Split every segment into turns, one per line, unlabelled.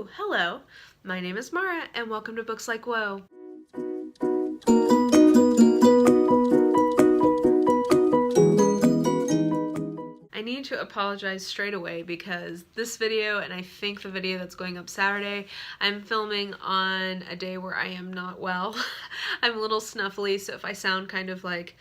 Oh, hello. My name is Mara, and welcome to Books Like Whoa. I need to apologize straight away because this video, and I think the video that's going up Saturday, I'm filming on a day where I am not well. I'm a little snuffly, so if I sound kind of like,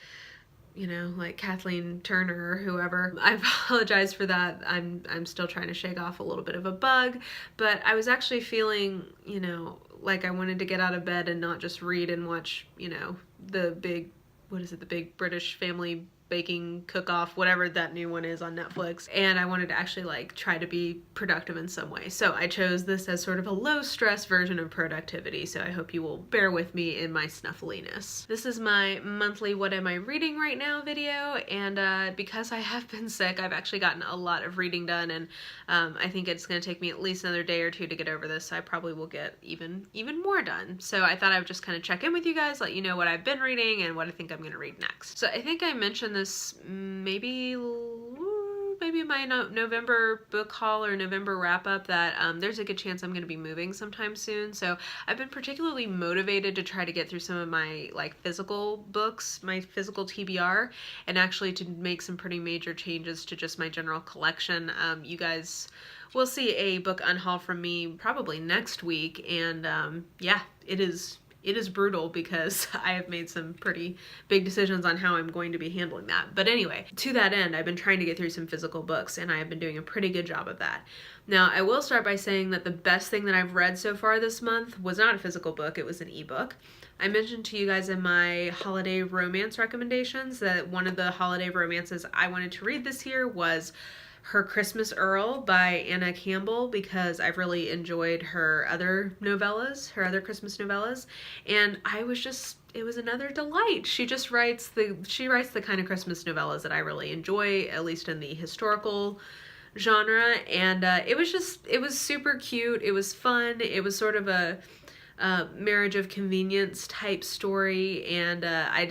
you know, like Kathleen Turner or whoever, I apologize for that. I'm still trying to shake off a little bit of a bug, but I was actually feeling, you know, like I wanted to get out of bed and not just read and watch, you know, the big, what is it, the big British family baking cook-off, whatever that new one is on Netflix, and I wanted to actually like try to be productive in some way. So I chose this as sort of a low-stress version of productivity, so I hope you will bear with me in my snuffliness. This is my monthly What Am I Reading Right Now video, and because I have been sick, I've actually gotten a lot of reading done, and I think it's going to take me at least another day or two to get over this, so I probably will get even more done. So I thought I would just kind of check in with you guys, let you know what I've been reading and what I think I'm going to read next. So I think I mentioned this maybe my November book haul or November wrap up that there's a good chance I'm going to be moving sometime soon. So I've been particularly motivated to try to get through some of my like physical books, my physical TBR, and actually to make some pretty major changes to just my general collection. You guys will see a book unhaul from me probably next week, and yeah, it is brutal because I have made some pretty big decisions on how I'm going to be handling that. But anyway, to that end, I've been trying to get through some physical books, and I have been doing a pretty good job of that. Now, I will start by saying that the best thing that I've read so far this month was not a physical book, it was an ebook. I mentioned to you guys in my holiday romance recommendations that one of the holiday romances I wanted to read this year was Her Christmas Earl by Anna Campbell, because I've really enjoyed her other novellas, her other Christmas novellas, and it was another delight. She writes the kind of Christmas novellas that I really enjoy, at least in the historical genre, and it was super cute, it was fun, it was sort of a marriage of convenience type story, and I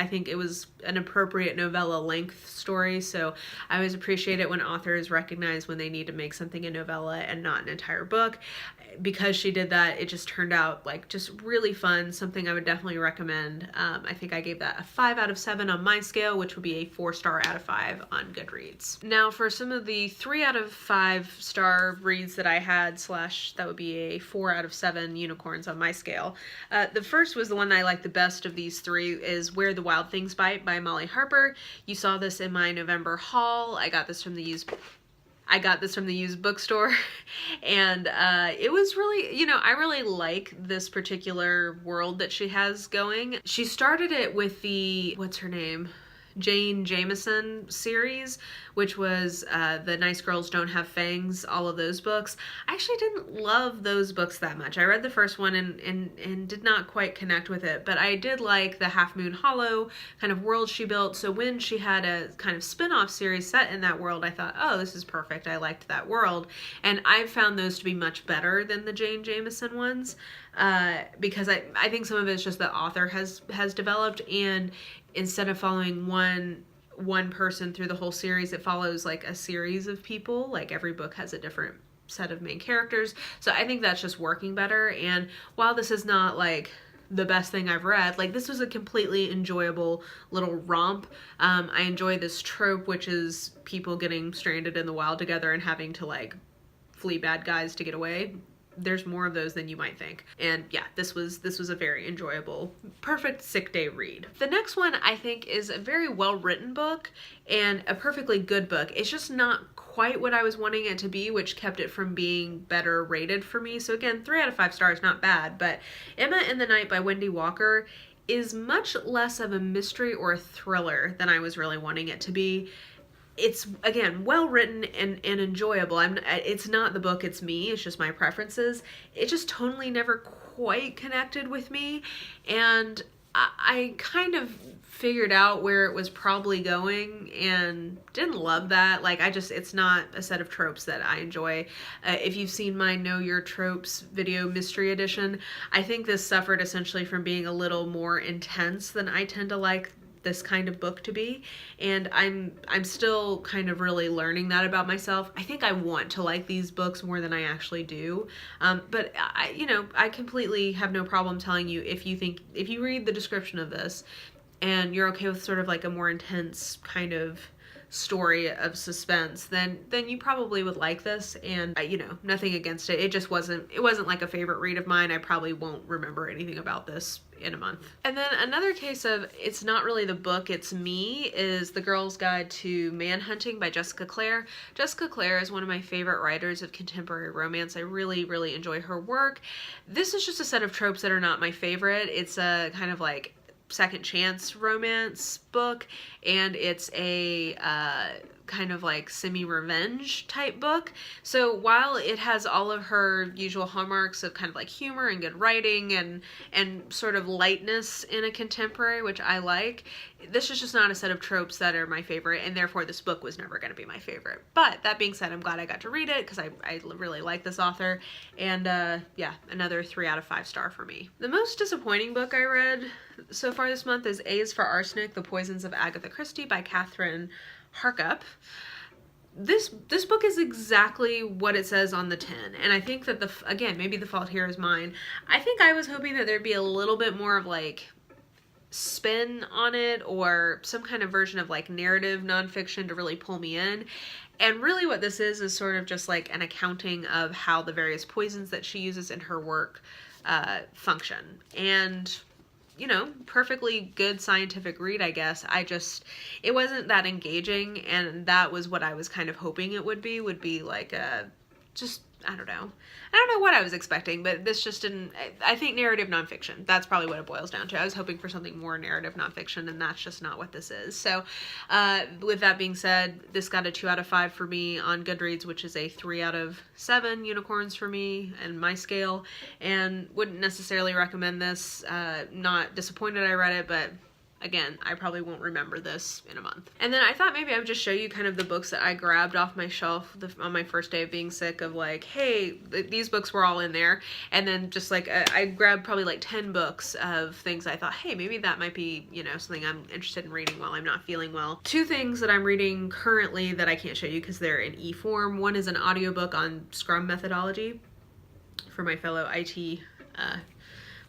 think it was an appropriate novella length story, so I always appreciate it when authors recognize when they need to make something a novella and not an entire book. Because she did that, it just turned out like just really fun, something I would definitely recommend. I think I gave that a 5 out of 7 on my scale, which would be a 4-star out of 5 on Goodreads. Now for some of the 3 out of 5-star reads that I had, that would be a 4 out of 7 unicorns on my scale. The first was the one I liked the best of these 3, is Where the Wild Things Bite by Molly Harper. You saw this in my November haul. I got this from the used bookstore, and it was really, you know, I really like this particular world that she has going. She started it with the, what's her name? Jane Jameson series, which was the Nice Girls Don't Have Fangs, all of those books. I actually didn't love those books that much. I read the first one and did not quite connect with it, but I did like the Half Moon Hollow kind of world she built. So when she had a kind of spin-off series set in that world, I thought, oh, this is perfect. I liked that world. And I've found those to be much better than the Jane Jameson ones, because I think some of it's just the author has developed, and instead of following one person through the whole series, it follows like a series of people. Like every book has a different set of main characters. So I think that's just working better. And while this is not like the best thing I've read, like this was a completely enjoyable little romp. I enjoy this trope, which is people getting stranded in the wild together and having to like flee bad guys to get away. There's more of those than you might think. And yeah, this was a very enjoyable, perfect sick day read. The next one I think is a very well-written book and a perfectly good book. It's just not quite what I was wanting it to be, which kept it from being better rated for me. So again, 3 out of 5 stars, not bad, but Emma in the Night by Wendy Walker is much less of a mystery or a thriller than I was really wanting it to be. It's, again, well written and enjoyable. It's not the book, it's me. It's just my preferences. It just totally never quite connected with me, and I kind of figured out where it was probably going and didn't love that. Like, it's not a set of tropes that I enjoy. If you've seen my Know Your Tropes video mystery edition, I think this suffered essentially from being a little more intense than I tend to like this kind of book to be, and I'm still kind of really learning that about myself. I think I want to like these books more than I actually do, but I completely have no problem telling you, if you read the description of this and you're okay with sort of like a more intense kind of story of suspense, then you probably would like this. And nothing against it. It just wasn't like a favorite read of mine. I probably won't remember anything about this in a month. And then another case of it's not really the book, it's me, is The Girl's Guide to Manhunting by Jessica Clare. Jessica Clare is one of my favorite writers of contemporary romance. I really, really enjoy her work. This is just a set of tropes that are not my favorite. It's a kind of like second chance romance book, and it's a kind of like semi-revenge type book. So while it has all of her usual hallmarks of kind of like humor and good writing and sort of lightness in a contemporary, which I like, this is just not a set of tropes that are my favorite, and therefore this book was never going to be my favorite. But that being said, I'm glad I got to read it because I really like this author, and yeah, another 3 out of 5 star for me. The most disappointing book I read so far this month is A is for Arsenic, The Poisons of Agatha Christie by Kathryn Harkup. This book is exactly what it says on the tin, and I think that again, maybe the fault here is mine. I think I was hoping that there'd be a little bit more of like spin on it, or some kind of version of like narrative nonfiction to really pull me in. And really what this is sort of just like an accounting of how the various poisons that she uses in her work function. And perfectly good scientific read, I guess. It wasn't that engaging, and that was what I was kind of hoping it would be like I don't know what I was expecting, but this just didn't. I think narrative nonfiction, that's probably what it boils down to. I was hoping for something more narrative nonfiction, and that's just not what this is. So with that being said, this got a 2 out of 5 for me on Goodreads, which is a 3 out of 7 unicorns for me and my scale, and wouldn't necessarily recommend this. Not disappointed I read it, but again, I probably won't remember this in a month. And then I thought maybe I would just show you kind of the books that I grabbed off my shelf on my first day of being sick, of like, hey, these books were all in there. And then just like, I grabbed probably like 10 books of things I thought, hey, maybe that might be, something I'm interested in reading while I'm not feeling well. 2 things that I'm reading currently that I can't show you because they're in e-form. One is an audiobook on Scrum methodology for my fellow IT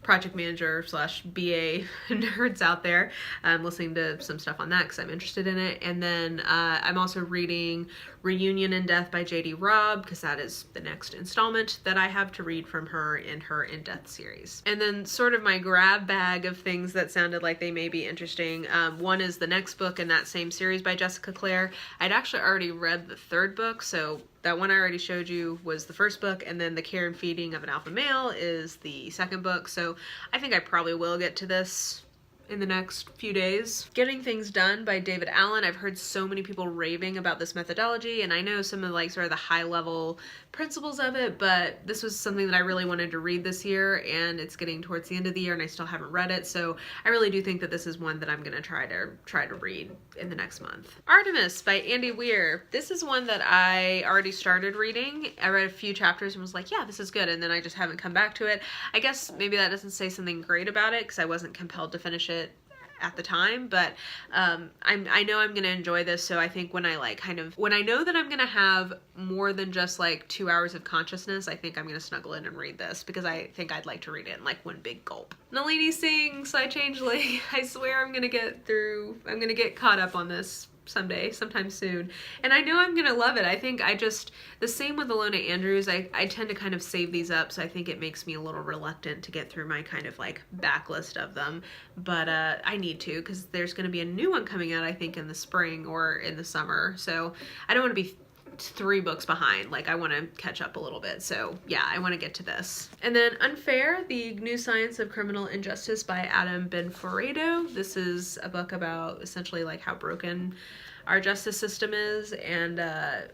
project manager / BA nerds out there. I'm listening to some stuff on that because I'm interested in it. And then I'm also reading Reunion in Death by J.D. Robb, because that is the next installment that I have to read from her in her In Death series. And then sort of my grab bag of things that sounded like they may be interesting. One is the next book in that same series by Jessica Clare. I'd actually already read the 3rd book, so that one I already showed you was the 1st book, and then The Care and Feeding of an Alpha Male is the 2nd book, so I think I probably will get to this in the next few days. Getting Things Done by David Allen. I've heard so many people raving about this methodology, and I know some of like sort of the high level principles of it, but this was something that I really wanted to read this year, and it's getting towards the end of the year and I still haven't read it, so I really do think that this is one that I'm gonna try to read in the next month. Artemis by Andy Weir. This is one that I already started reading. I read a few chapters and was like, yeah, this is good, and then I just haven't come back to it. I guess maybe that doesn't say something great about it because I wasn't compelled to finish it at the time, but I know I'm gonna enjoy this, so I think when I know that I'm gonna have more than just like 2 hours of consciousness, I think I'm gonna snuggle in and read this, because I think I'd like to read it in like one big gulp. Nalini Singh, Changeling. I swear I'm gonna get caught up on this someday, sometime soon, and I know I'm gonna love it. I think the same with Alona Andrews, I tend to kind of save these up, so I think it makes me a little reluctant to get through my kind of like backlist of them, but I need to, because there's gonna be a new one coming out, I think in the spring or in the summer, so I don't want to be 3 books behind. Like, I want to catch up a little bit, so yeah, I want to get to this. And then Unfair, The New Science of Criminal Injustice by Adam Benforado. This is a book about essentially like how broken our justice system is, and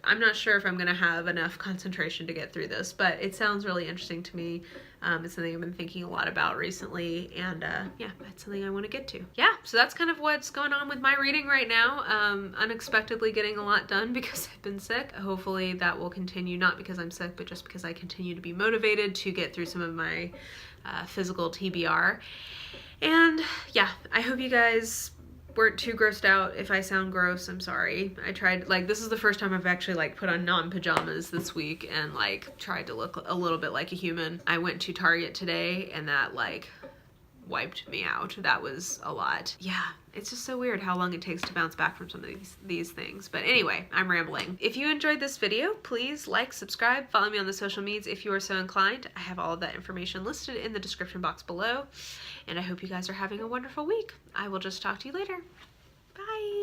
I'm not sure if I'm gonna have enough concentration to get through this, but it sounds really interesting to me. It's something I've been thinking a lot about recently, and yeah, that's something I want to get to. Yeah, so that's kind of what's going on with my reading right now. Unexpectedly getting a lot done because I've been sick. Hopefully that will continue, not because I'm sick, but just because I continue to be motivated to get through some of my physical TBR. And yeah, I hope you guys weren't too grossed out. If I sound gross, I'm sorry. I tried, like, this is the first time I've actually, like, put on non-pajamas this week and, like, tried to look a little bit like a human. I went to Target today and that, like, wiped me out. That was a lot. Yeah, it's just so weird how long it takes to bounce back from some of these things. But anyway, I'm rambling. If you enjoyed this video, please like, subscribe, follow me on the social medias if you are so inclined. I have all of that information listed in the description box below. And I hope you guys are having a wonderful week. I will just talk to you later. Bye.